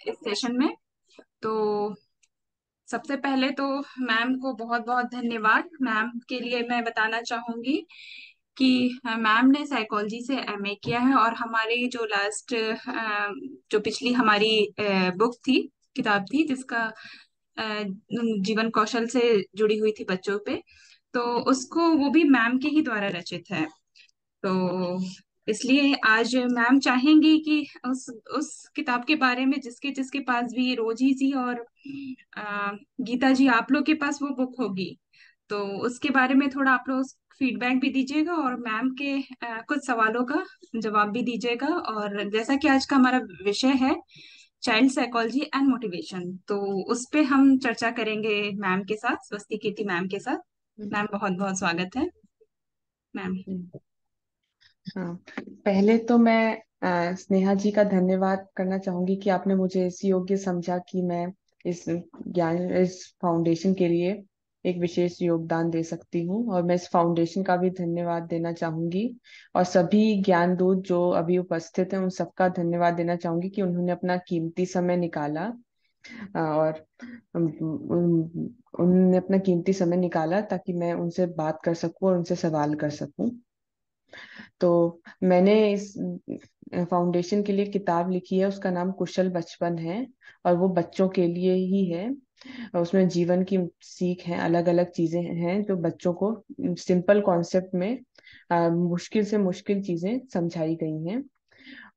इस सेशन में। तो सबसे पहले तो मैम को बहुत बहुत धन्यवाद। मैम के लिए मैं बताना चाहूंगी कि मैम ने साइकोलॉजी से एमए किया है, और हमारी जो लास्ट जो पिछली हमारी बुक थी, किताब थी, जिसका जीवन कौशल से जुड़ी हुई थी बच्चों पे, तो उसको वो भी मैम के ही द्वारा रचित है। तो इसलिए आज मैम चाहेंगी कि उस किताब के बारे में जिसके जिसके पास भी, रोजी जी और गीता जी, आप लोग के पास वो बुक होगी, तो उसके बारे में थोड़ा आप लोग फीडबैक भी दीजिएगा, और मैम के कुछ सवालों का जवाब भी दीजिएगा। और जैसा कि आज का हमारा विषय है चाइल्ड साइकोलॉजी एंड मोटिवेशन, तो उस पे हम चर्चा करेंगे मैम के साथ, स्वस्ति कीर्ति मैम के साथ। हम्म। मैम बहुत बहुत स्वागत है मैम। हाँ, पहले तो मैं स्नेहा जी का धन्यवाद करना चाहूंगी कि आपने मुझे इस योग्य समझा कि मैं इस फाउंडेशन के लिए एक विशेष योगदान दे सकती हूँ। और मैं इस फाउंडेशन का भी धन्यवाद देना चाहूंगी, और सभी ज्ञान दूत जो अभी उपस्थित हैं उन सबका धन्यवाद देना चाहूंगी कि उन्होंने अपना कीमती समय निकाला। और उन्होंने अपना कीमती समय निकाला ताकि मैं उनसे बात कर सकूं और उनसे सवाल कर सकूं। तो मैंने इस फाउंडेशन के लिए किताब लिखी है, उसका नाम कुशल बचपन है, और वो बच्चों के लिए ही है। और उसमें जीवन की सीख है, अलग अलग चीजें हैं जो बच्चों को सिंपल कॉन्सेप्ट में मुश्किल से मुश्किल चीजें समझाई गई हैं।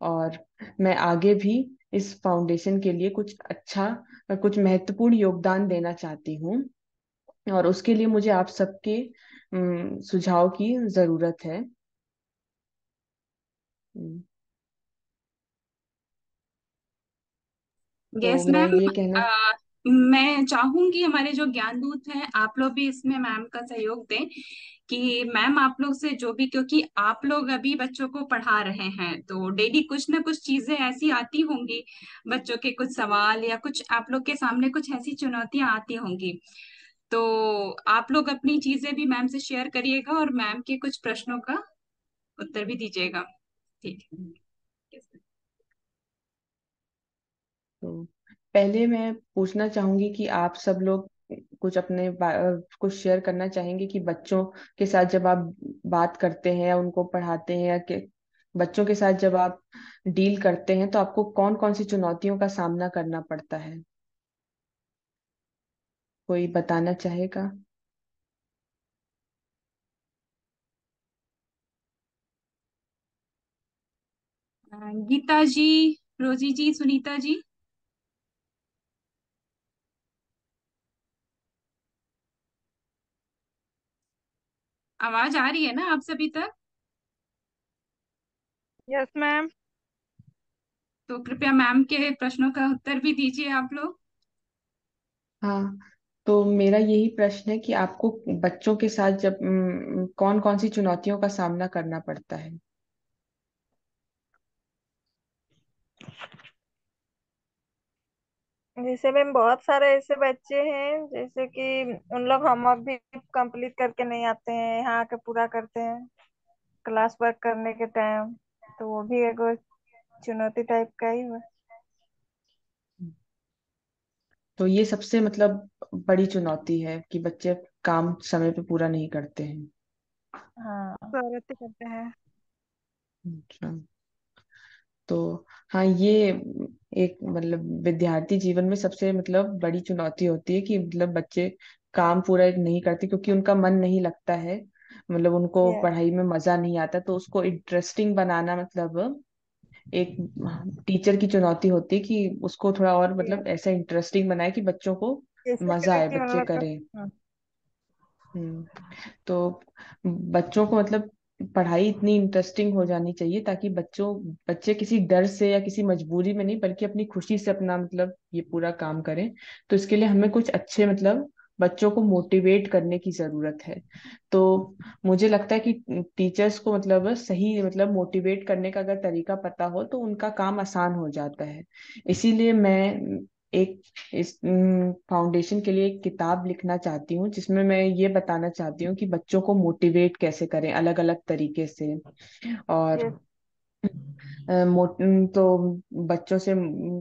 और मैं आगे भी इस फाउंडेशन के लिए कुछ अच्छा, कुछ महत्वपूर्ण योगदान देना चाहती हूँ, और उसके लिए मुझे आप सबके सुझाव की जरूरत है। हम्म, तो यस मैं मैम। ये कहना। मैं चाहूंगी हमारे जो ज्ञान दूत हैं, आप लोग भी इसमें मैम का सहयोग दें, कि मैम आप लोग से जो भी, क्योंकि आप लोग अभी बच्चों को पढ़ा रहे हैं, तो डेली कुछ ना कुछ चीजें ऐसी आती होंगी, बच्चों के कुछ सवाल या कुछ आप लोग के सामने कुछ ऐसी चुनौतियां आती होंगी। तो आप लोग अपनी चीजें भी मैम से शेयर करिएगा, और मैम के कुछ प्रश्नों का उत्तर भी दीजिएगा। ठीक है। तो पहले मैं पूछना चाहूंगी कि आप सब लोग कुछ कुछ शेयर करना चाहेंगे कि बच्चों के साथ जब आप बात करते हैं या उनको पढ़ाते हैं, या बच्चों के साथ जब आप डील करते हैं तो आपको कौन कौन सी चुनौतियों का सामना करना पड़ता है? कोई बताना चाहेगा? गीता जी, रोजी जी, सुनीता जी, आवाज आ रही है ना आप सभी तक? Yes ma'am. तो कृपया मैम के प्रश्नों का उत्तर भी दीजिए आप लोग। हाँ, तो मेरा यही प्रश्न है कि आपको बच्चों के साथ जब कौन कौन सी चुनौतियों का सामना करना पड़ता है? जैसे मैम बहुत सारे ऐसे बच्चे हैं जैसे कि उन लोग होमवर्क भी कंप्लीट करके नहीं आते हैं, यहाँ आके पूरा करते हैं क्लास वर्क करने के टाइम। तो वो भी एक चुनौती टाइप का ही है। तो ये सबसे मतलब बड़ी चुनौती है कि बच्चे काम समय पे पूरा नहीं करते हैं। हाँ। शरारती करते हैं। अच्छा। तो हाँ, ये एक मतलब विद्यार्थी जीवन में सबसे मतलब बड़ी चुनौती होती है कि मतलब बच्चे काम पूरा एक नहीं करते क्योंकि उनका मन नहीं लगता है, मतलब उनको यस। पढ़ाई में मजा नहीं आता। तो उसको इंटरेस्टिंग बनाना मतलब एक टीचर की चुनौती होती है कि उसको थोड़ा और मतलब यस। ऐसा इंटरेस्टिंग बनाए कि बच्चों को जैसे मजा क्या आए, कि उन बच्चे लोग का। करें। हम्म। तो बच्चों को मतलब पढ़ाई इतनी इंटरेस्टिंग हो जानी चाहिए ताकि बच्चे किसी डर से या किसी मजबूरी में नहीं बल्कि अपनी खुशी से अपना मतलब ये पूरा काम करें। तो इसके लिए हमें कुछ अच्छे मतलब बच्चों को मोटिवेट करने की जरूरत है। तो मुझे लगता है कि टीचर्स को मतलब सही मतलब मोटिवेट करने का अगर तरीका पता हो तो उनका काम आसान हो जाता है। इसीलिए मैं एक इस फाउंडेशन के लिए एक किताब लिखना चाहती हूँ जिसमें मैं ये बताना चाहती हूँ कि बच्चों को मोटिवेट कैसे करें अलग अलग तरीके से। और यस। तो बच्चों से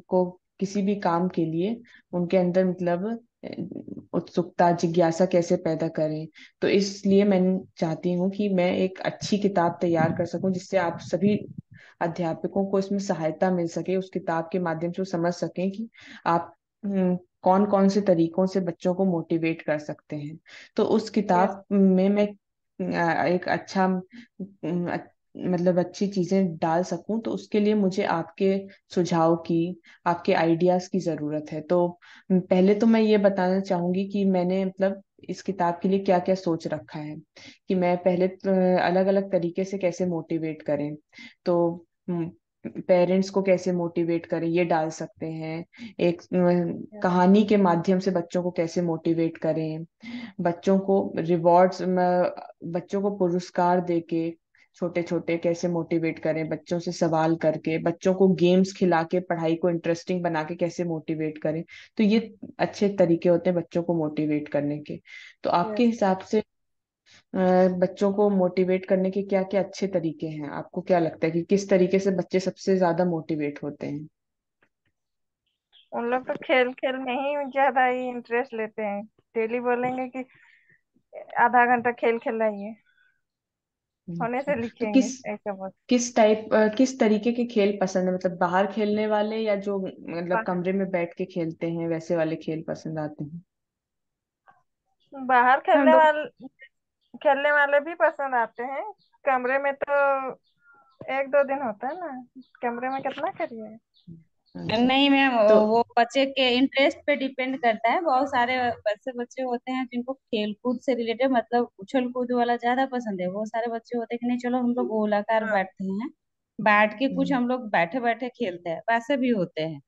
को किसी भी काम के लिए उनके अंदर मतलब उत्सुकता जिज्ञासा कैसे पैदा करें। तो इसलिए मैं चाहती हूँ कि मैं एक अच्छी किताब तैयार कर सकूं जिससे आप सभी अध्यापकों को इसमें सहायता मिल सके, उस किताब के माध्यम से वो समझ सकें कि आप कौन कौन से तरीकों से बच्चों को मोटिवेट कर सकते हैं। तो उस यस। किताब में मैं एक अच्छा मतलब अच्छी चीजें डाल सकूं, तो उसके लिए मुझे आपके सुझाव की, आपके आइडियाज की जरूरत है। तो पहले तो मैं ये बताना चाहूंगी कि मैंने मतलब इस किताब के लिए क्या क्या सोच रखा है, कि मैं पहले अलग अलग तरीके से कैसे मोटिवेट करें। तो पेरेंट्स को कैसे मोटिवेट करें ये डाल सकते हैं। एक कहानी के माध्यम से बच्चों को कैसे मोटिवेट करें, बच्चों को रिवॉर्ड्स, बच्चों को पुरस्कार देके छोटे छोटे कैसे मोटिवेट करें, बच्चों से सवाल करके, बच्चों को गेम्स खिला के पढ़ाई को इंटरेस्टिंग बना के कैसे मोटिवेट करें। तो ये अच्छे तरीके होते हैं बच्चों को मोटिवेट करने के। तो आपके यस। हिसाब से बच्चों को मोटिवेट करने के क्या क्या अच्छे तरीके हैं? आपको क्या लगता है कि किस तरीके से बच्चे सबसे ज्यादा मोटिवेट होते हैं? उन लोग तो खेल खेल में ही ज्यादा ही इंटरेस्ट लेते हैं। डेली बोलेंगे कि आधा घंटा खेल खिलाइए, होने अच्छा। से तो लिखेंगे, ऐसा बस। किस तरीके के खेल पसंद है? मतलब बाहर खेलने वाले या जो मतलब कमरे में बैठ के खेलते हैं वैसे वाले खेल पसंद आते हैं? बाहर हम लोग खेलने वाले भी पसंद आते हैं। कमरे में तो एक दो दिन होता है ना, कमरे में कितना करिए। अच्छा। नहीं मैम, तो वो बच्चे के इंटरेस्ट पे डिपेंड करता है। बहुत सारे बच्चे बच्चे होते हैं जिनको खेल कूद से रिलेटेड मतलब उछल कूद वाला ज्यादा पसंद है। बहुत सारे बच्चे होते हैं कि नहीं चलो हम लोग गोलाकार हाँ। बैठते हैं, बैठ के कुछ हम्म, हम लोग बैठे बैठे खेलते हैं, वैसे भी होते हैं।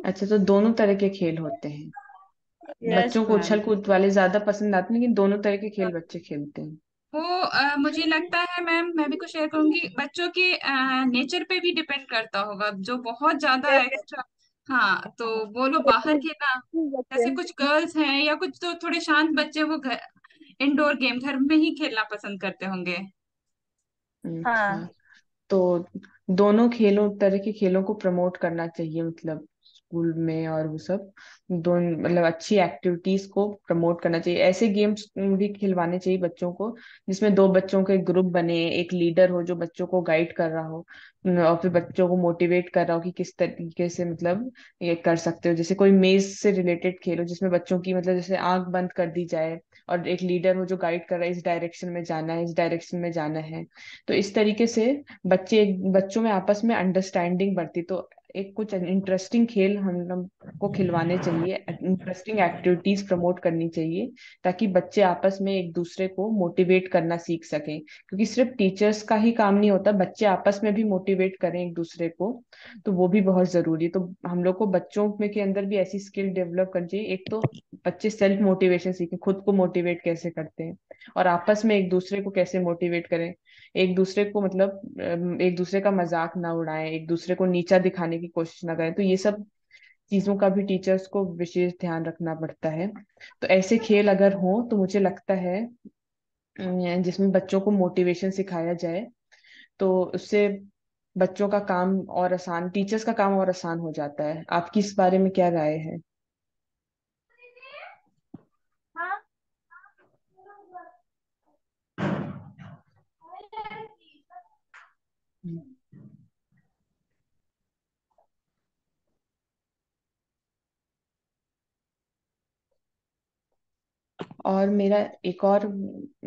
अच्छा, तो दोनों तरह के खेल होते हैं। यस बच्चों को मैम। उछल कूद वाले ज्यादा पसंद आते हैं लेकिन दोनों तरह के खेल बच्चे खेलते हैं। वो मुझे लगता है मैम, मैं भी कुछ शेयर करूंगी, बच्चों के नेचर पे भी डिपेंड करता होगा। जो बहुत ज्यादा यस। एक्स्ट्रा, हाँ, तो वो लोग बाहर खेलना, बच्चे। जैसे कुछ गर्ल्स हैं या कुछ तो थोड़े शांत बच्चे, वो घर इंडोर गेम घर में ही खेलना पसंद करते होंगे। अच्छा। हाँ। तो दोनों खेलों, तरह के खेलों को प्रमोट करना चाहिए मतलब स्कूल में, और वो सब दोनों मतलब अच्छी एक्टिविटीज को प्रमोट करना चाहिए। ऐसे गेम्स भी खिलवाने चाहिए बच्चों को जिसमें दो बच्चों के ग्रुप बने, एक लीडर हो जो बच्चों को गाइड कर रहा हो, और फिर बच्चों को मोटिवेट कर रहा हो कि किस तरीके से मतलब ये कर सकते हो। जैसे कोई मेज से रिलेटेड खेल हो जिसमें बच्चों की मतलब जैसे आंख बंद कर दी जाए और एक लीडर हो जो गाइड कर रहा है, इस डायरेक्शन में जाना है, इस डायरेक्शन में जाना है। तो इस तरीके से बच्चों में आपस में अंडरस्टैंडिंग बढ़ती। तो एक कुछ इंटरेस्टिंग खेल हम लोग को खिलवाने चाहिए, इंटरेस्टिंग एक्टिविटीज प्रमोट करनी चाहिए, ताकि बच्चे आपस में एक दूसरे को मोटिवेट करना सीख सकें। क्योंकि सिर्फ टीचर्स का ही काम नहीं होता, बच्चे आपस में भी मोटिवेट करें एक दूसरे को, तो वो भी बहुत जरूरी है। तो हम लोग को बच्चों में के अंदर भी ऐसी स्किल डेवलप करनी चाहिए। एक तो बच्चे सेल्फ मोटिवेशन सीखें, खुद को मोटिवेट कैसे करते हैं, और आपस में एक दूसरे को कैसे मोटिवेट करें। एक दूसरे को मतलब एक दूसरे का मजाक ना उड़ाएं, एक दूसरे को नीचा दिखाने की कोशिश ना करें। तो ये सब चीजों का भी टीचर्स को विशेष ध्यान रखना पड़ता है। तो ऐसे खेल अगर हो तो मुझे लगता है जिसमें बच्चों को मोटिवेशन सिखाया जाए, तो उससे बच्चों का काम और आसान, टीचर्स का काम और आसान हो जाता है। आपकी इस बारे में क्या राय है? हाँ। और मेरा एक और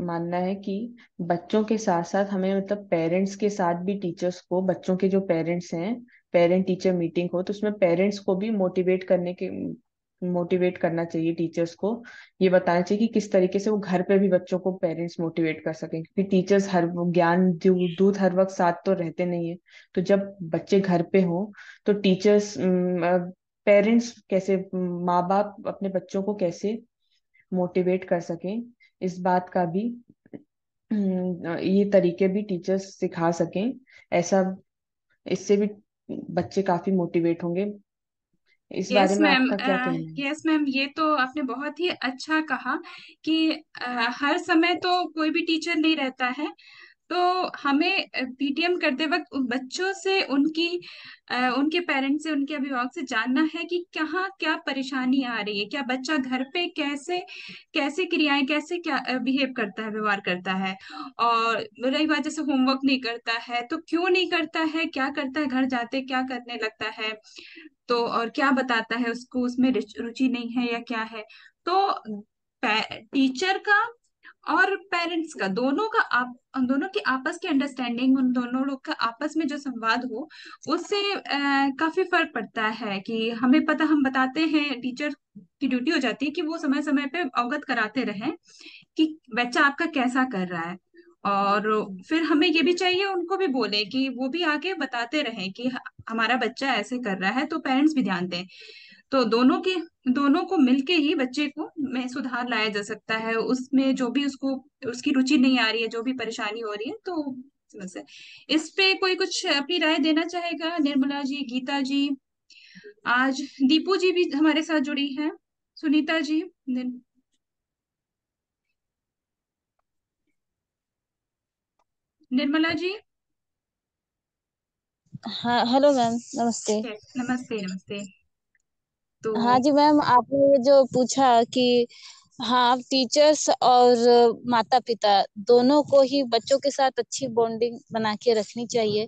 मानना है कि बच्चों के साथ साथ हमें मतलब पेरेंट्स के साथ भी टीचर्स को, बच्चों के जो पेरेंट्स हैं, पेरेंट टीचर मीटिंग हो तो उसमें पेरेंट्स को भी मोटिवेट करना चाहिए। टीचर्स को ये बताना चाहिए कि किस तरीके से वो घर पे भी बच्चों को पेरेंट्स मोटिवेट कर सकें, क्योंकि टीचर्स हर ज्ञान दूत हर वक्त साथ तो रहते नहीं है। तो जब बच्चे घर पे हों तो टीचर्स, पेरेंट्स कैसे, माँ बाप अपने बच्चों को कैसे मोटिवेट कर सकें, इस बात का भी ये तरीके भी टीचर्स सिखा सकें। ऐसा, इससे भी बच्चे काफी मोटिवेट होंगे। इस बारे यस में मैम। आपका क्या कहना है? यस मैम, ये तो आपने बहुत ही अच्छा कहा कि हर समय तो कोई भी टीचर नहीं रहता है। तो हमें पीटीएम करते वक्त उन बच्चों से, उनके पेरेंट्स से, उनके अभिभावक से जानना है कि कहाँ क्या परेशानी आ रही है, क्या बच्चा घर पे कैसे कैसे क्रियाएं, कैसे क्या बिहेव करता है, व्यवहार करता है। और रही बात जैसे होमवर्क नहीं करता है तो क्यों नहीं करता है, क्या करता है, घर जाते क्या करने लगता है, तो और क्या बताता है उसको, उसमें रुचि नहीं है या क्या है। तो टीचर का और पेरेंट्स का, दोनों का दोनों की आपस की अंडरस्टैंडिंग, उन दोनों लोग का आपस में जो संवाद हो, उससे काफी फर्क पड़ता है। कि हमें पता, हम बताते हैं, टीचर की ड्यूटी हो जाती है कि वो समय समय पे अवगत कराते रहें कि बच्चा आपका कैसा कर रहा है। और फिर हमें ये भी चाहिए उनको भी बोले कि वो भी आगे बताते रहें कि हमारा बच्चा ऐसे कर रहा है, तो पेरेंट्स भी ध्यान दें। तो दोनों को मिलके ही बच्चे को में सुधार लाया जा सकता है, उसमें जो भी उसको उसकी रुचि नहीं आ रही है, जो भी परेशानी हो रही है। तो समस्या, इस पे कोई कुछ अपनी राय देना चाहेगा? निर्मला जी, गीता जी, आज दीपू जी भी हमारे साथ जुड़ी हैं, सुनीता जी, निर्मला जी। हाँ, हेलो मैम, नमस्ते। नमस्ते नमस्ते। तो हाँ जी मैम, आपने ये जो पूछा कि हाँ, टीचर्स और माता पिता दोनों को ही बच्चों के साथ अच्छी बॉन्डिंग बना के रखनी चाहिए।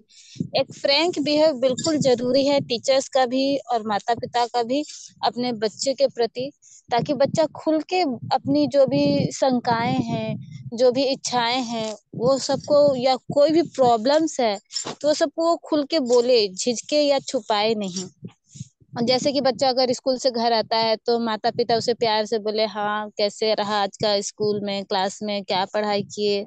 एक फ्रैंक बिहेव बिल्कुल जरूरी है, टीचर्स का भी और माता पिता का भी अपने बच्चे के प्रति, ताकि बच्चा खुल के अपनी जो भी शंकाएं हैं, जो भी इच्छाएं हैं, वो सबको, या कोई भी प्रॉब्लम्स है तो वो सबको वो खुल के बोले, झिझके या छुपाए नहीं। और जैसे कि बच्चा अगर स्कूल से घर आता है तो माता पिता उसे प्यार से बोले, हाँ कैसे रहा आज का स्कूल में, क्लास में क्या पढ़ाई किए,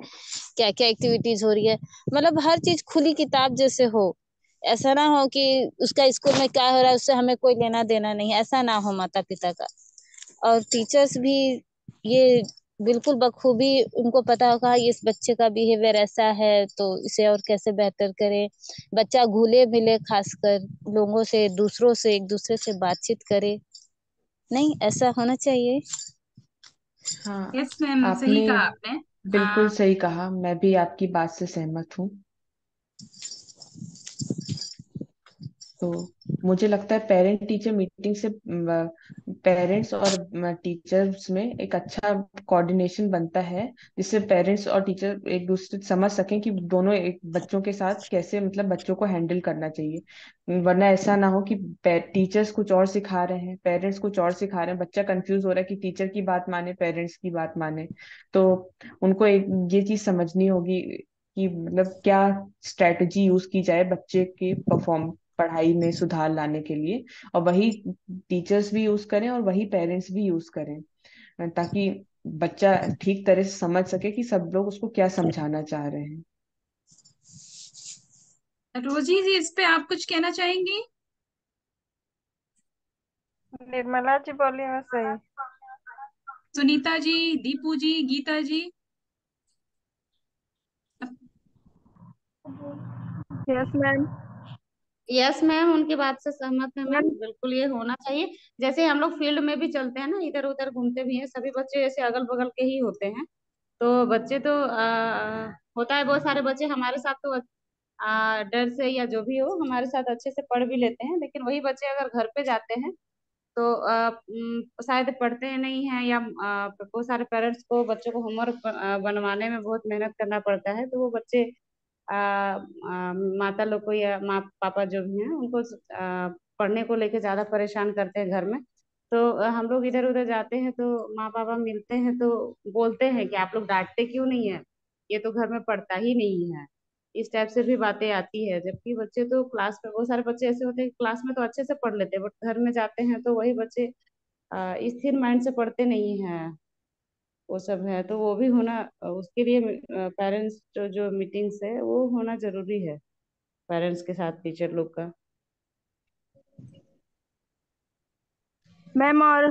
क्या क्या एक्टिविटीज हो रही है। मतलब हर चीज खुली किताब जैसे हो। ऐसा ना हो कि उसका स्कूल में क्या हो रहा है उससे हमें कोई लेना देना नहीं, ऐसा ना हो माता पिता का। और टीचर्स भी ये बिल्कुल बखूबी उनको पता होगा इस बच्चे का बिहेवियर ऐसा है, तो इसे और कैसे बेहतर करें। बच्चा घुले मिले, खासकर लोगों से, दूसरों से, एक दूसरे से बातचीत करे। नहीं, ऐसा होना चाहिए। हाँ, यस मैम, सही आपने कहा आपने। बिल्कुल सही कहा, मैं भी आपकी बात से सहमत हूँ। तो मुझे लगता है पेरेंट टीचर मीटिंग से पेरेंट्स और टीचर्स में एक अच्छा कोऑर्डिनेशन बनता है, जिससे पेरेंट्स और टीचर एक दूसरे समझ सकें कि दोनों एक बच्चों के साथ कैसे, मतलब बच्चों को हैंडल करना चाहिए। वरना ऐसा ना हो कि टीचर्स कुछ और सिखा रहे हैं, पेरेंट्स कुछ और सिखा रहे हैं, बच्चा कंफ्यूज हो रहा है कि टीचर की बात माने पेरेंट्स की बात माने। तो उनको एक ये चीज समझनी होगी कि मतलब क्या स्ट्रेटजी यूज की जाए बच्चे के परफॉर्म पढ़ाई में सुधार लाने के लिए। और वही टीचर्स भी यूज करें और वही पेरेंट्स भी यूज करें, ताकि बच्चा ठीक तरह से समझ सके कि सब लोग उसको क्या समझाना चाह रहे हैं। रोजी जी, इस पे आप कुछ कहना चाहेंगी? निर्मला जी बोली मैं सही। Sunita ji, Deepu ji, Geeta ji. Yes ma'am. Yes ma'am, उनकी बात से सहमत है मैम, मैम, बिल्कुल ये होना चाहिए। जैसे हम लोग फील्ड में भी चलते हैं ना, इधर उधर घूमते भी हैं, सभी बच्चे ऐसे अगल बगल के ही होते हैं। तो बच्चे तो होता है, बहुत सारे बच्चे हमारे साथ तो डर से या जो भी हो हमारे साथ अच्छे से पढ़ भी लेते हैं, लेकिन वही बच्चे अगर घर पे जाते हैं तो शायद पढ़ते नहीं हैं, या बहुत सारे पेरेंट्स को बच्चों को होमवर्क बनवाने में बहुत मेहनत करना पड़ता है, तो वो बच्चे माता लोग को या माँ पापा जो भी हैं उनको पढ़ने को लेके ज्यादा परेशान करते हैं घर में। तो हम लोग इधर उधर जाते हैं तो माँ पापा मिलते हैं तो बोलते हैं कि आप लोग डांटते क्यों नहीं है, ये तो घर में पढ़ता ही नहीं है। इस टाइप से भी बातें आती है, जबकि बच्चे तो क्लास में, बहुत सारे बच्चे ऐसे होते हैं कि क्लास में तो अच्छे से पढ़ लेते हैं, बट घर में जाते हैं तो वही बच्चे स्थिर माइंड से पढ़ते नहीं हैं। वो सब है, तो वो भी होना, उसके लिए पेरेंट्स जो मीटिंग्स है वो होना जरूरी है, पेरेंट्स के साथ टीचर लोग का। मैम और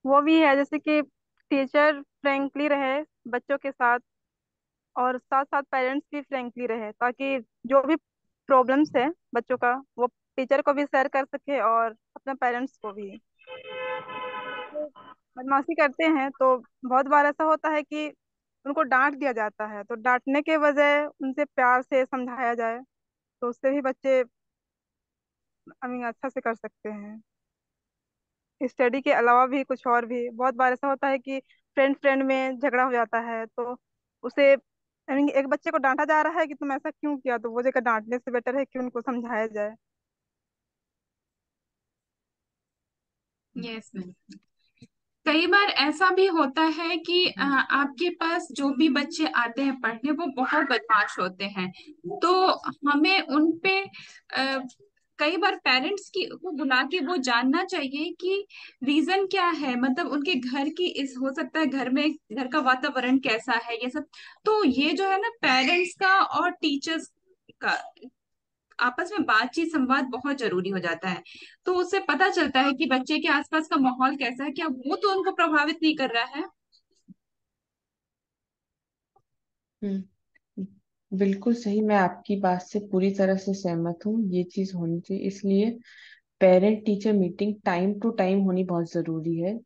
वो भी है जैसे कि टीचर फ्रेंकली रहे बच्चों के साथ, और साथ साथ पेरेंट्स भी फ्रेंकली रहे, ताकि जो भी प्रॉब्लम्स है बच्चों का वो टीचर को भी शेयर कर सके और अपने पेरेंट्स को भी। बच्चे बदमाशी करते हैं तो बहुत बार ऐसा होता है कि उनको डांट दिया जाता है, तो डांटने के बजाय उनसे प्यार से समझाया जाए तो उससे भी बच्चे अच्छा से कर सकते हैं। स्टडी के अलावा भी कुछ और भी बहुत बार ऐसा होता है कि फ्रेंड फ्रेंड में झगड़ा हो जाता है, तो उसे एक बच्चे को डांटा जा रहा है कि तुम ऐसा क्यों किया, तो वो जगह डांटने से बेटर है कि उनको समझाया जाए। Yes ma'am. कई बार ऐसा भी होता है कि आपके पास जो भी बच्चे आते हैं पढ़ने वो बहुत बदमाश होते हैं, तो हमें उन पे कई बार पेरेंट्स की को बुला के वो जानना चाहिए कि रीजन क्या है, मतलब उनके घर की इस हो सकता है घर में घर का वातावरण कैसा है ये सब। तो ये जो है ना पेरेंट्स का और टीचर्स का आपस में बातचीत संवाद बहुत जरूरी हो जाता है। तो उससे पता चलता है कि बच्चे के आसपास का माहौल कैसा है, क्या वो तो उनको प्रभावित नहीं कर रहा है। हम्म, बिल्कुल सही। मैं आपकी बात से पूरी तरह से सहमत हूँ। ये चीज होनी चाहिए, इसलिए parent teacher meeting time to time होनी बहुत जरूरी है।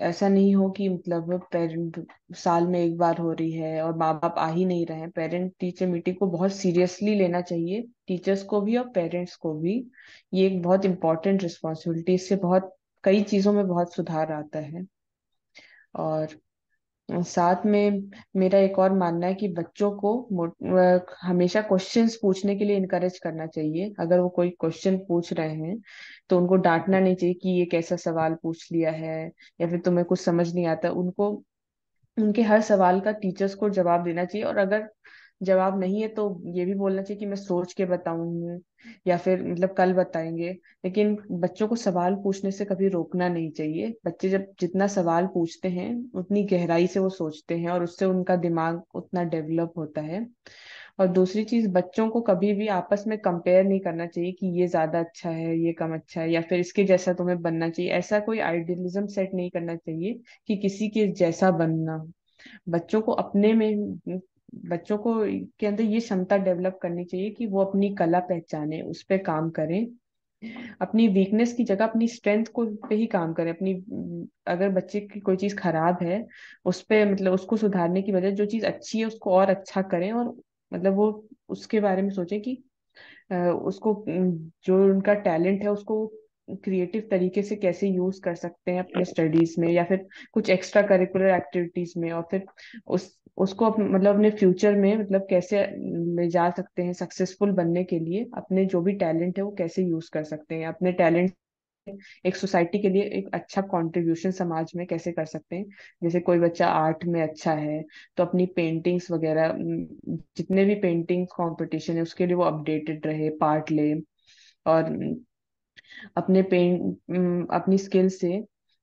ऐसा नहीं हो कि मतलब पेरेंट साल में एक बार हो रही है और माँ बाप आ ही नहीं रहे हैं। पेरेंट टीचर मीटिंग को बहुत सीरियसली लेना चाहिए, टीचर्स को भी और पेरेंट्स को भी। ये एक बहुत इंपॉर्टेंट रिस्पॉन्सिबिलिटी, इससे बहुत कई चीजों में बहुत सुधार आता है। और साथ में मेरा एक और मानना है कि बच्चों को हमेशा क्वेश्चंस पूछने के लिए इनकरेज करना चाहिए। अगर वो कोई क्वेश्चन पूछ रहे हैं तो उनको डांटना नहीं चाहिए कि ये कैसा सवाल पूछ लिया है, या फिर तुम्हें कुछ समझ नहीं आता। उनको उनके हर सवाल का टीचर्स को जवाब देना चाहिए, और अगर जवाब नहीं है तो ये भी बोलना चाहिए कि मैं सोच के बताऊंगी, या फिर मतलब कल बताएंगे। लेकिन बच्चों को सवाल पूछने से कभी रोकना नहीं चाहिए। बच्चे जब जितना सवाल पूछते हैं उतनी गहराई से वो सोचते हैं, और उससे उनका दिमाग उतना डेवलप होता है। और दूसरी चीज, बच्चों को कभी भी आपस में कंपेयर नहीं करना चाहिए कि ये ज्यादा अच्छा है, ये कम अच्छा है, या फिर इसके जैसा तुम्हें बनना चाहिए। ऐसा कोई आइडियलिज्म सेट नहीं करना चाहिए कि किसी के जैसा बनना। बच्चों को अपने में बच्चों को के अंदर ये क्षमता डेवलप करनी चाहिए कि वो अपनी कला पहचाने, उस पे काम करें। अपनी वीकनेस की जगह अपनी स्ट्रेंथ को पे ही काम करें। अपनी अगर बच्चे की कोई चीज खराब है, उस पे मतलब उसको सुधारने की बजाय जो चीज अच्छी है उसको और अच्छा करें। और मतलब वो उसके बारे में सोचें कि उसको जो उनका टैलेंट है उसको क्रिएटिव तरीके से कैसे यूज कर सकते हैं अपने स्टडीज में, या फिर कुछ एक्स्ट्रा करिकुलर एक्टिविटीज में। और फिर उसको मतलब अपने फ्यूचर में मतलब कैसे ले जा सकते हैं, सक्सेसफुल बनने के लिए अपने जो भी टैलेंट है वो कैसे यूज कर सकते हैं। अपने टैलेंट एक सोसाइटी के लिए एक अच्छा कंट्रीब्यूशन समाज में कैसे कर सकते हैं। जैसे कोई बच्चा आर्ट में अच्छा है तो अपनी पेंटिंग्स वगैरह जितने भी पेंटिंग कंपटीशन है उसके लिए वो अपडेटेड रहे, पार्ट ले। और अपनी स्किल से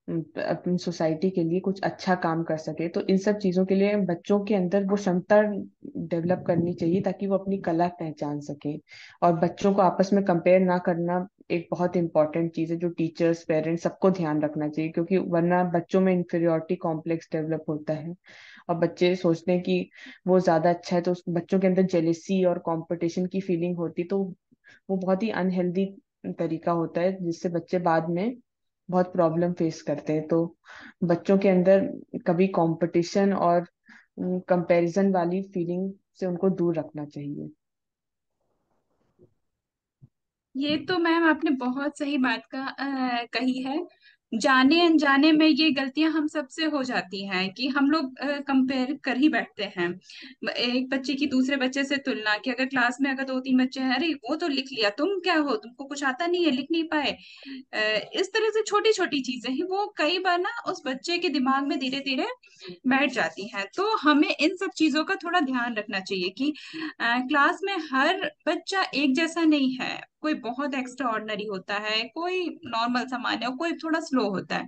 अपनी सोसाइटी के लिए कुछ अच्छा काम कर सके। तो इन सब चीजों के लिए बच्चों के अंदर वो क्षमता डेवलप करनी चाहिए ताकि वो अपनी कला पहचान सके। और बच्चों को आपस में कंपेयर ना करना एक बहुत इंपॉर्टेंट चीज है जो टीचर्स पेरेंट्स सबको ध्यान रखना चाहिए, क्योंकि वरना बच्चों में इंफीरियोरिटी कॉम्प्लेक्स डेवलप होता है। और बच्चे सोचते हैं कि वो ज्यादा अच्छा है, तो उस बच्चों के अंदर जेलेसी और कंपटीशन की फीलिंग होती, तो वो बहुत ही अनहेल्दी तरीका होता है जिससे बच्चे बाद में बहुत प्रॉब्लम फेस करते हैं। तो बच्चों के अंदर कभी कंपटीशन और कंपैरिजन वाली फीलिंग से उनको दूर रखना चाहिए। ये तो मैम आपने बहुत सही बात कही है। जाने अनजाने में ये गलतियां हम सबसे हो जाती हैं कि हम लोग कंपेयर कर ही बैठते हैं। एक बच्चे की दूसरे बच्चे से तुलना, कि अगर क्लास में अगर दो तीन बच्चे हैं, अरे वो तो लिख लिया, तुम क्या हो, तुमको कुछ आता नहीं है, लिख नहीं पाए। इस तरह से छोटी छोटी चीजें ही वो कई बार ना उस बच्चे के दिमाग में धीरे धीरे बैठ जाती हैं। तो हमें इन सब चीजों का थोड़ा ध्यान रखना चाहिए कि क्लास में हर बच्चा एक जैसा नहीं है। कोई बहुत एक्स्ट्रा ऑर्डिनरी होता है, कोई नॉर्मल सामान्य, और कोई थोड़ा स्लो होता है।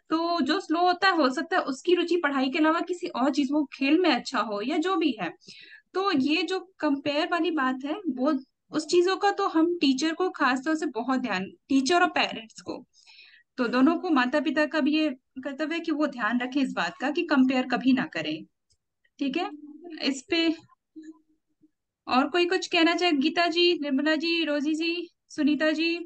तो जो स्लो होता है हो सकता है उसकी रुचि पढ़ाई के अलावा किसी और चीज, वो खेल में अच्छा हो या जो भी है। तो ये जो कंपेयर वाली बात है वो उस चीजों का तो हम टीचर को खासतौर से बहुत ध्यान, टीचर और पेरेंट्स को, तो दोनों को, माता पिता का भी ये कर्तव्य है कि वो ध्यान रखें इस बात का कि कंपेयर कभी ना करें। ठीक है। इस पे और कोई कुछ कहना चाहे? गीता जी, Nirmala ji, Rosy ji, Sunita ji.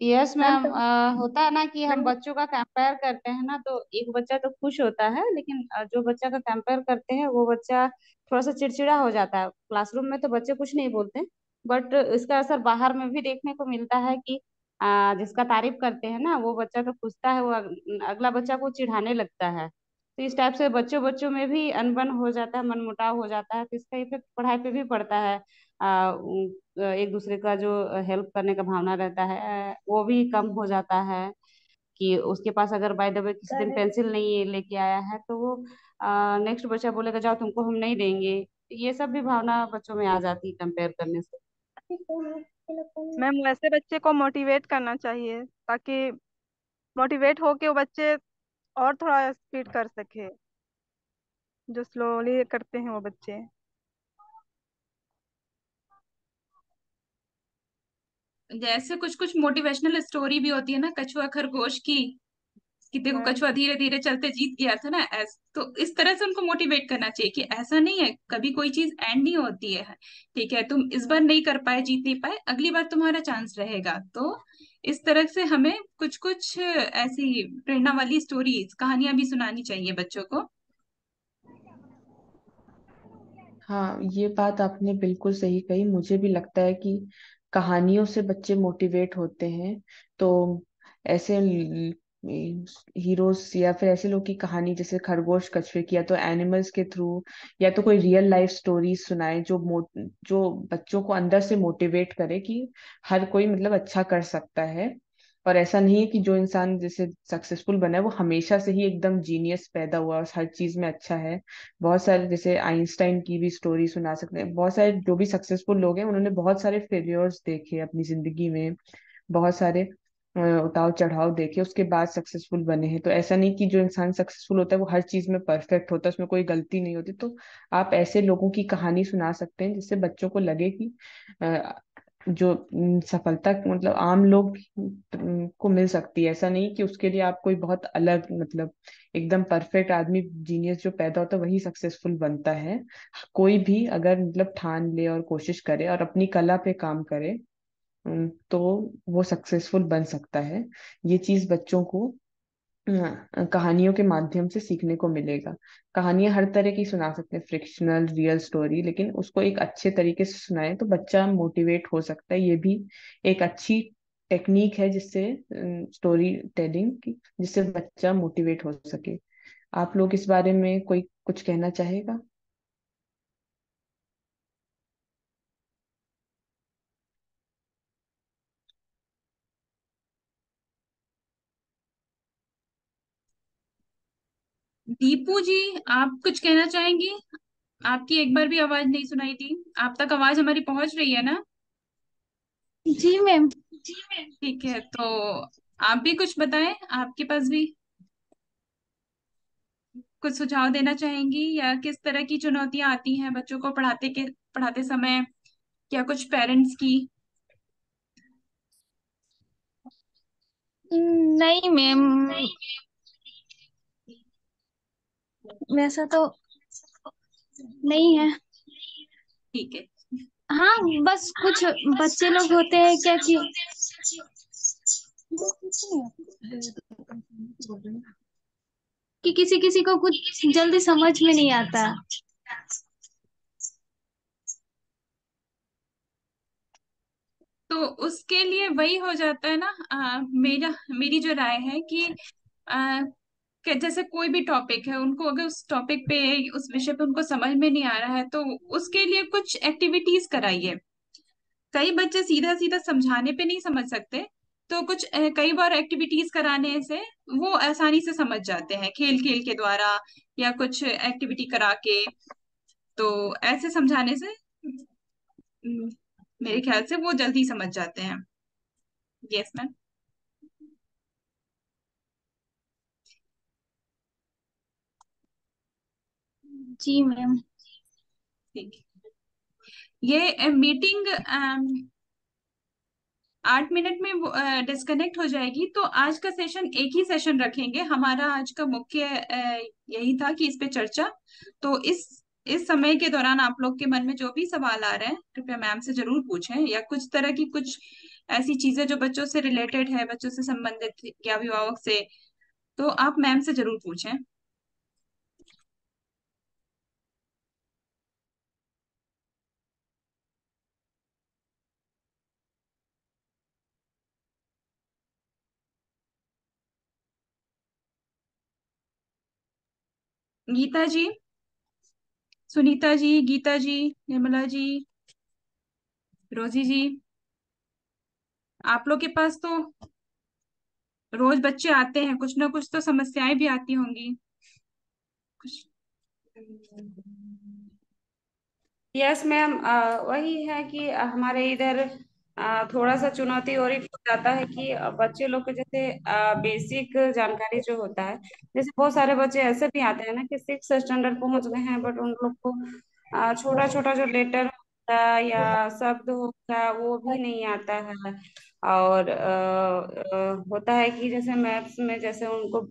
Yes ma'am ma'am. होता है ना कि हम मैम बच्चों का कंपेयर करते हैं ना, तो एक बच्चा तो खुश होता है, लेकिन जो बच्चा का कंपेयर करते हैं वो बच्चा थोड़ा सा चिड़चिड़ा हो जाता है। क्लासरूम में तो बच्चे कुछ नहीं बोलते, बट इसका असर बाहर में भी देखने को मिलता है कि जिसका तारीफ करते हैं ना वो बच्चा तो खुशता है, वो अगला बच्चा को चिढ़ाने लगता है। तो इस टाइप से बच्चों बच्चों में भी अनबन हो जाता है, मनमुटाव हो जाता है, तो इसका इफेक्ट पढ़ाई पे भी पड़ता है। एक दूसरे का जो हेल्प करने का भावना रहता है वो भी कम हो जाता है। कि उसके पास अगर बाय द वे किसी दिन पेंसिल नहीं लेके आया है तो वो नेक्स्ट बच्चा बोलेगा जाओ तुमको हम नहीं देंगे। ये सब भी भावना बच्चों में आ जाती है कंपेयर करने से। मैम वैसे बच्चे को मोटिवेट करना चाहिए, ताकि मोटिवेट होके वो बच्चे और थोड़ा स्पीड कर सके, जो स्लोली करते हैं वो बच्चे। जैसे कुछ कुछ मोटिवेशनल स्टोरी भी होती है ना, कछुआ खरगोश की, कि देखो हाँ कछुआ धीरे धीरे चलते जीत गया था ना, तो इस तरह से उनको मोटिवेट करना चाहिए कि ऐसा नहीं है, कभी कोई चीज एंड नहीं होती है। ठीक है, तुम इस बार नहीं कर पाए, जीत नहीं पाए, अगली बार तुम्हारा चांस रहेगा। तो इस तरह से हमें कुछ कुछ ऐसी प्रेरणा वाली स्टोरीज, कहानियां भी सुनानी चाहिए बच्चों को। हाँ, ये बात आपने बिल्कुल सही कही। मुझे भी लगता है कि कहानियों से बच्चे मोटिवेट होते हैं। तो ऐसे हीरोज या फिर ऐसे लोग की कहानी, जैसे खरगोश कछुए की, या तो एनिमल्स के थ्रू, या तो कोई रियल लाइफ स्टोरीज सुनाए जो बच्चों को अंदर से मोटिवेट करे कि हर कोई मतलब अच्छा कर सकता है। और ऐसा नहीं है कि जो इंसान जैसे सक्सेसफुल बना है वो हमेशा से ही एकदम जीनियस पैदा हुआ और हर चीज में अच्छा है। बहुत सारे, जैसे आइंस्टाइन की भी स्टोरी सुना सकते हैं। बहुत सारे जो भी सक्सेसफुल लोग हैं उन्होंने बहुत सारे फेलियर्स देखे अपनी जिंदगी में, बहुत सारे उतार चढ़ाव देखे, उसके बाद सक्सेसफुल बने हैं। तो ऐसा नहीं कि जो इंसान सक्सेसफुल होता है वो हर चीज में परफेक्ट होता है, उसमें कोई गलती नहीं होती। तो आप ऐसे लोगों की कहानी सुना सकते हैं जिससे बच्चों को लगे कि अ, जो सफलता मतलब आम लोग को मिल सकती है। ऐसा नहीं कि उसके लिए आप कोई बहुत अलग मतलब एकदम परफेक्ट आदमी, जीनियस जो पैदा होता है वही सक्सेसफुल बनता है। कोई भी अगर मतलब ठान ले और कोशिश करे और अपनी कला पे काम करे, तो वो सक्सेसफुल बन सकता है। ये चीज बच्चों को कहानियों के माध्यम से सीखने को मिलेगा। कहानियां हर तरह की सुना सकते हैं, फ्रिक्शनल, रियल स्टोरी, लेकिन उसको एक अच्छे तरीके से सुनाए तो बच्चा मोटिवेट हो सकता है। ये भी एक अच्छी टेक्निक है जिससे स्टोरी टेलिंग की, जिससे बच्चा मोटिवेट हो सके। आप लोग इस बारे में कोई कुछ कहना चाहेगा? दीपू जी, आप कुछ कहना चाहेंगी? आपकी एक बार भी आवाज नहीं सुनाई दी। आप तक आवाज हमारी पहुंच रही है ना? जी मैम। ठीक है, तो आप भी कुछ बताएं, आपके पास भी कुछ सुझाव देना चाहेंगी, या किस तरह की चुनौतियां आती हैं बच्चों को पढ़ाते समय, या कुछ पेरेंट्स की? नहीं मैम, वैसा तो नहीं है। ठीक है। हाँ, बस कुछ बच्चे लोग होते हैं क्या कि किसी किसी को कुछ जल्दी समझ में नहीं आता। तो उसके लिए वही हो जाता है ना, मेरी जो राय है कि जैसे कोई भी टॉपिक है, उनको अगर उस टॉपिक पे, उस विषय पे उनको समझ में नहीं आ रहा है, तो उसके लिए कुछ एक्टिविटीज कराइए। कई बच्चे सीधा सीधा समझाने पे नहीं समझ सकते, तो कुछ कई बार एक्टिविटीज कराने से वो आसानी से समझ जाते हैं, खेल खेल के द्वारा, या कुछ एक्टिविटी करा के। तो ऐसे समझाने से हम्म, मेरे ख्याल से वो जल्दी समझ जाते हैं। Yes ma'am. जी मैम। ठीक है। ये मीटिंग 8 मिनट में डिस्कनेक्ट हो जाएगी, तो आज का सेशन एक ही सेशन रखेंगे। हमारा आज का मुख्य यही था कि इस पे चर्चा। तो इस समय के दौरान आप लोग के मन में जो भी सवाल आ रहे हैं, कृपया मैम से जरूर पूछें, या कुछ तरह की कुछ ऐसी चीजें जो बच्चों से रिलेटेड है, बच्चों से संबंधित या अभिभावक से, तो आप मैम से जरूर पूछें। गीता जी, सुनीता जी, गीता जी, निर्मला जी, रोजी जी, आप लोग के पास तो रोज बच्चे आते हैं, कुछ ना कुछ तो समस्याएं भी आती होंगी कुछ। यस मैम, वही है कि हमारे इधर थोड़ा सा चुनौती और ही हो जाता है कि बच्चे लोग के जैसे बेसिक जानकारी जो होता है, जैसे बहुत सारे बच्चे ऐसे भी आते हैं ना कि 6 स्टैंडर्ड पहुंच गए हैं, बट उन लोग को छोटा छोटा जो लेटर होता है या शब्द होता है वो भी नहीं आता है। और होता है कि जैसे मैथ्स में जैसे उनको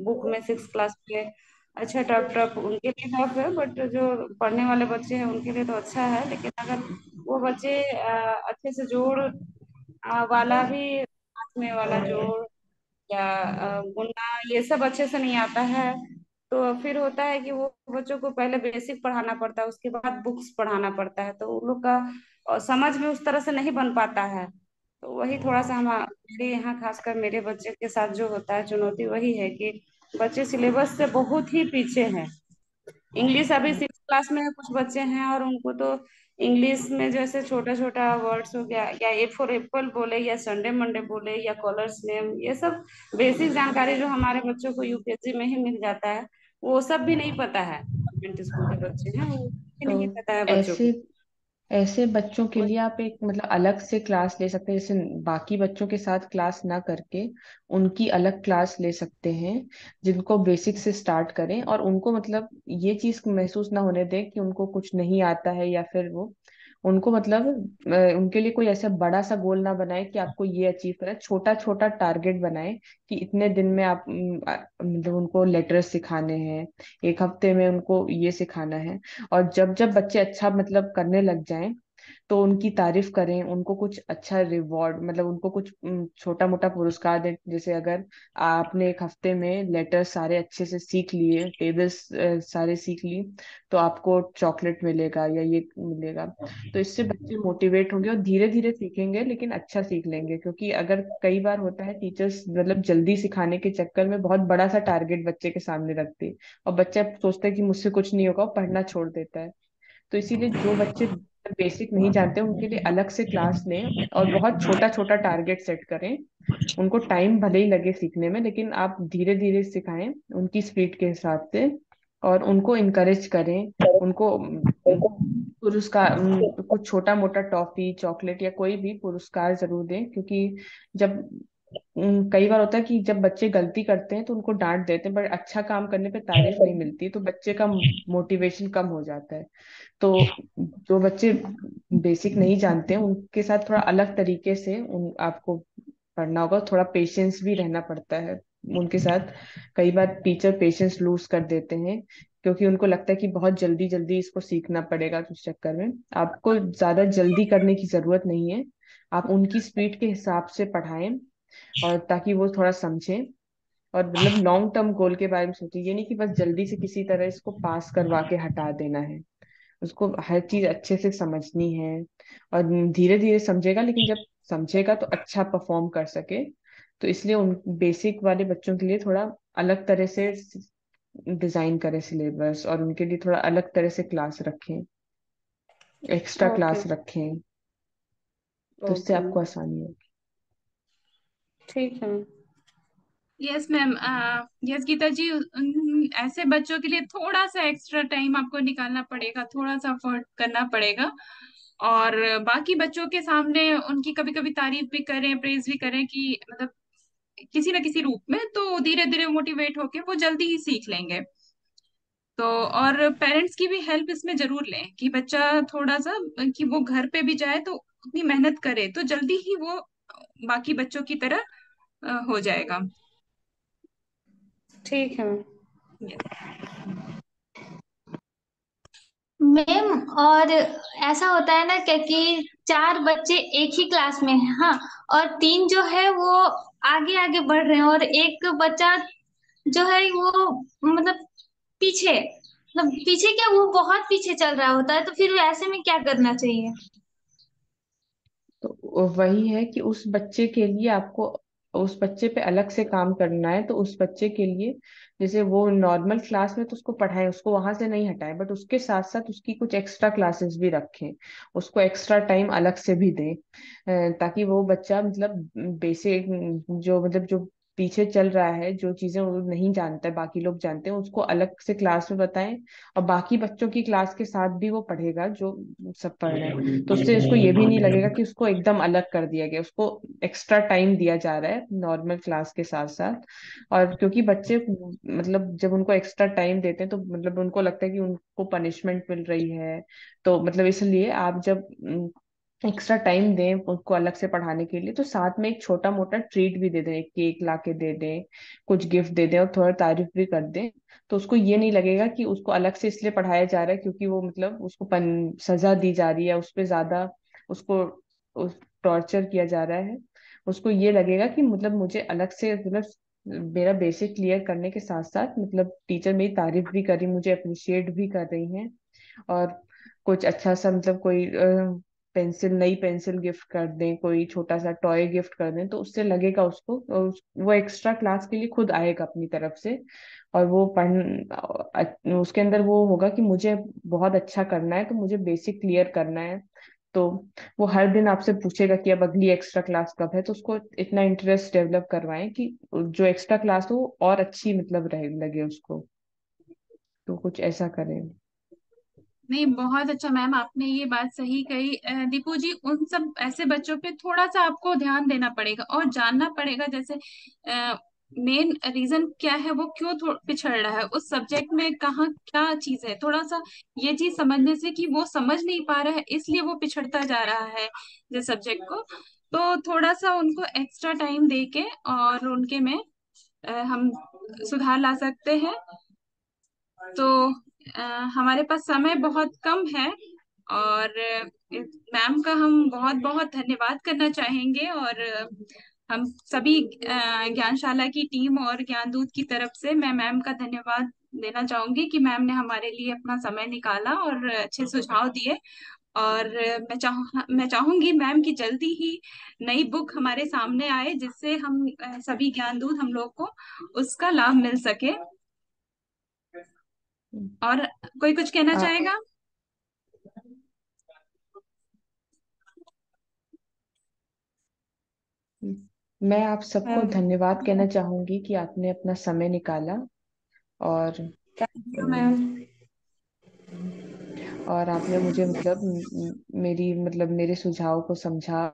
बुक में 6 क्लास में अच्छा टफ टफ उनके लिए टफ है, बट जो पढ़ने वाले बच्चे हैं उनके लिए तो अच्छा है। लेकिन अगर वो बच्चे अच्छे से जोड़ वाला भी, हाथ में वाला जोड़ या गुणा ये सब अच्छे से नहीं आता है, तो फिर होता है कि वो बच्चों को पहले बेसिक पढ़ाना पड़ता है, उसके बाद बुक्स पढ़ाना पड़ता है, तो उन लोग का समझ में उस तरह से नहीं बन पाता है। तो वही थोड़ा सा मेरे यहाँ खासकर मेरे बच्चे के साथ जो होता है चुनौती वही है कि बच्चे सिलेबस से बहुत ही पीछे हैं। इंग्लिश अभी 6 क्लास में है, कुछ बच्चे हैं और उनको तो इंग्लिश में जैसे छोटा छोटा वर्ड्स हो गया, या ए फॉर एप्पल बोले या संडे मंडे बोले या कलर्स नेम, ये सब बेसिक जानकारी जो हमारे बच्चों को यूकेजी में ही मिल जाता है, वो सब भी नहीं पता है। गवर्नमेंट स्कूल के बच्चे हैं, वो भी तो नहीं पता है बच्चों ऐसे को। ऐसे बच्चों के लिए आप एक मतलब अलग से क्लास ले सकते हैं, जैसे बाकी बच्चों के साथ क्लास ना करके उनकी अलग क्लास ले सकते हैं, जिनको बेसिक से स्टार्ट करें और उनको मतलब ये चीज महसूस ना होने दें कि उनको कुछ नहीं आता है, या फिर वो उनको मतलब उनके लिए कोई ऐसा बड़ा सा गोल ना बनाए कि आपको ये अचीव करना है। छोटा छोटा टारगेट बनाए कि इतने दिन में आप मतलब उनको लेटर्स सिखाने हैं, एक हफ्ते में उनको ये सिखाना है। और जब जब बच्चे अच्छा मतलब करने लग जाएं तो उनकी तारीफ करें, उनको कुछ अच्छा रिवॉर्ड मतलब उनको कुछ छोटा मोटा पुरस्कार दें। जैसे अगर आपने एक हफ्ते में लेटर सारे अच्छे से सीख लिए, टेबल्स सारे सीख ली, तो आपको चॉकलेट मिलेगा या ये मिलेगा। तो इससे बच्चे मोटिवेट होंगे और धीरे धीरे सीखेंगे, लेकिन अच्छा सीख लेंगे। क्योंकि अगर कई बार होता है टीचर्स मतलब जल्दी सिखाने के चक्कर में बहुत बड़ा सा टारगेट बच्चे के सामने रखती है और बच्चा सोचता है कि मुझसे कुछ नहीं होगा और पढ़ना छोड़ देता है। तो इसीलिए जो बच्चे बेसिक नहीं जानते उनके लिए अलग से क्लास लें और बहुत छोटा छोटा टारगेट सेट करें। उनको टाइम भले ही लगे सीखने में, लेकिन आप धीरे धीरे सिखाएं उनकी स्पीड के हिसाब से, और उनको इनकरेज करें। उनको पुरस्कार कुछ छोटा मोटा टॉफी चॉकलेट या कोई भी पुरस्कार जरूर दें। क्योंकि जब कई बार होता है कि जब बच्चे गलती करते हैं तो उनको डांट देते हैं, पर अच्छा काम करने पे तारीफ नहीं मिलती, तो बच्चे का मोटिवेशन कम हो जाता है। तो जो बच्चे बेसिक नहीं जानते हैं उनके साथ थोड़ा अलग तरीके से उन आपको पढ़ना होगा, थोड़ा पेशेंस भी रहना पड़ता है उनके साथ। कई बार टीचर पेशेंस लूज कर देते हैं क्योंकि उनको लगता है कि बहुत जल्दी जल्दी इसको सीखना पड़ेगा, तो उस चक्कर में आपको ज्यादा जल्दी करने की जरूरत नहीं है। आप उनकी स्पीड के हिसाब से पढ़ाएं और ताकि वो थोड़ा समझें। और मतलब लॉन्ग टर्म गोल के बारे में सोचिए, ये नहीं कि बस जल्दी से किसी तरह इसको पास करवा के हटा देना है। उसको हर चीज अच्छे से समझनी है और धीरे धीरे समझेगा, लेकिन जब समझेगा तो अच्छा परफॉर्म कर सके। तो इसलिए उन बेसिक वाले बच्चों के लिए थोड़ा अलग तरह से डिजाइन करें सिलेबस, और उनके लिए थोड़ा अलग तरह से क्लास रखें, एक्स्ट्रा ओके। क्लास रखें। तो इससे ओके मैम, आपको आसानी होगी। ठीक है ma'am. Yes ma'am, yes Geeta ji, ऐसे बच्चों के लिए थोड़ा सा एक्स्ट्रा टाइम आपको निकालना पड़ेगा, थोड़ा सा एफर्ट करना पड़ेगा। और बाकी बच्चों के सामने उनकी कभी कभी तारीफ भी करें, प्रेज भी करें कि मतलब किसी न किसी रूप में, तो धीरे धीरे मोटिवेट होके वो जल्दी ही सीख लेंगे। तो और पेरेंट्स की भी हेल्प इसमें जरूर लें कि बच्चा थोड़ा सा कि वो घर पे भी जाए तो उतनी मेहनत करे तो जल्दी ही वो बाकी बच्चों की तरह हो जाएगा। ठीक है मैम। Yes. मैम, और ऐसा होता है ना कि चार बच्चे एक ही क्लास में हैं, हाँ, और तीन जो है वो आगे आगे बढ़ रहे हैं, और एक बच्चा जो है वो मतलब पीछे, मतलब पीछे क्या, वो बहुत पीछे चल रहा होता है, तो फिर ऐसे में क्या करना चाहिए? तो वही है कि उस बच्चे के लिए आपको उस बच्चे पे अलग से काम करना है। तो उस बच्चे के लिए जैसे वो नॉर्मल क्लास में तो उसको पढ़ाएं, उसको वहां से नहीं हटाएं, बट उसके साथ साथ उसकी कुछ एक्स्ट्रा क्लासेस भी रखें, उसको एक्स्ट्रा टाइम अलग से भी दें, ताकि वो बच्चा मतलब बेसिक जो मतलब जो पीछे चल रहा है, जो चीजें वो नहीं जानता है बाकी लोग जानते हैं, उसको अलग से क्लास में बताएं। और बाकी बच्चों की क्लास के साथ भी वो पढ़ेगा जो सब पढ़ रहे हैं। तो उससे उसको ये भी नहीं लगेगा कि उसको एकदम अलग कर दिया गया, उसको एक्स्ट्रा टाइम दिया जा रहा है नॉर्मल क्लास के साथ साथ। और क्योंकि बच्चे मतलब जब उनको एक्स्ट्रा टाइम देते हैं तो मतलब उनको लगता है कि उनको पनिशमेंट मिल रही है। तो मतलब इसलिए आप जब एक्स्ट्रा टाइम दें उनको अलग से पढ़ाने के लिए, तो साथ में एक छोटा मोटा ट्रीट भी दे दें, एक केक ला के दे दें, कुछ गिफ्ट दे दें और थोड़ा तारीफ भी कर दें। तो उसको ये नहीं लगेगा कि उसको अलग से इसलिए पढ़ाया जा रहा है क्योंकि वो मतलब उसको सजा दी जा रही है, उस पे ज्यादा उसको टॉर्चर किया जा रहा है। उसको ये लगेगा कि मतलब मुझे अलग से मतलब मेरा बेसिक क्लियर करने के साथ साथ मतलब टीचर मेरी तारीफ भी कर रही, मुझे अप्रिशिएट भी कर रही हैं। और कुछ अच्छा सा मतलब कोई पेंसिल, नई पेंसिल गिफ्ट कर दें, कोई छोटा सा टॉय गिफ्ट कर दें, तो उससे लगेगा उसको, और वो एक्स्ट्रा क्लास के लिए खुद आएगा अपनी तरफ से। और वो उसके अंदर वो होगा कि मुझे बहुत अच्छा करना है, तो मुझे बेसिक क्लियर करना है। तो वो हर दिन आपसे पूछेगा कि अब अगली एक्स्ट्रा क्लास कब है। तो उसको इतना इंटरेस्ट डेवलप करवाएं कि जो एक्स्ट्रा क्लास हो वो और अच्छी मतलब रहे लगे उसको। तो कुछ ऐसा करें। नहीं, बहुत अच्छा मैम, आपने ये बात सही कही। दीपू जी, उन सब ऐसे बच्चों पे थोड़ा सा आपको ध्यान देना पड़ेगा और जानना पड़ेगा, जैसे मेन रीजन क्या है, वो क्यों पिछड़ रहा है उस सब्जेक्ट में, कहाँ क्या चीज है, थोड़ा सा ये चीज समझने से कि वो समझ नहीं पा रहा है इसलिए वो पिछड़ता जा रहा है जिस सब्जेक्ट को। तो थोड़ा सा उनको एक्स्ट्रा टाइम दे के और उनके में हम सुधार ला सकते हैं। तो अ, हमारे पास समय बहुत कम है, और मैम का हम बहुत बहुत धन्यवाद करना चाहेंगे, और हम सभी ज्ञानशाला की टीम और ज्ञानदूत की तरफ से मैं मैम का धन्यवाद देना चाहूंगी कि मैम ने हमारे लिए अपना समय निकाला और अच्छे सुझाव दिए। और मैं चाहूंगी मैम की जल्दी ही नई बुक हमारे सामने आए, जिससे हम सभी ज्ञानदूत हम लोग को उसका लाभ मिल सके। और कोई कुछ कहना आ, चाहेगा? मैं आप सबको मैम, धन्यवाद कहना चाहूंगी कि आपने अपना समय निकाला, और थैंक यू अम, मैम। और आपने मुझे मतलब मेरी मतलब मेरे सुझाव को समझा।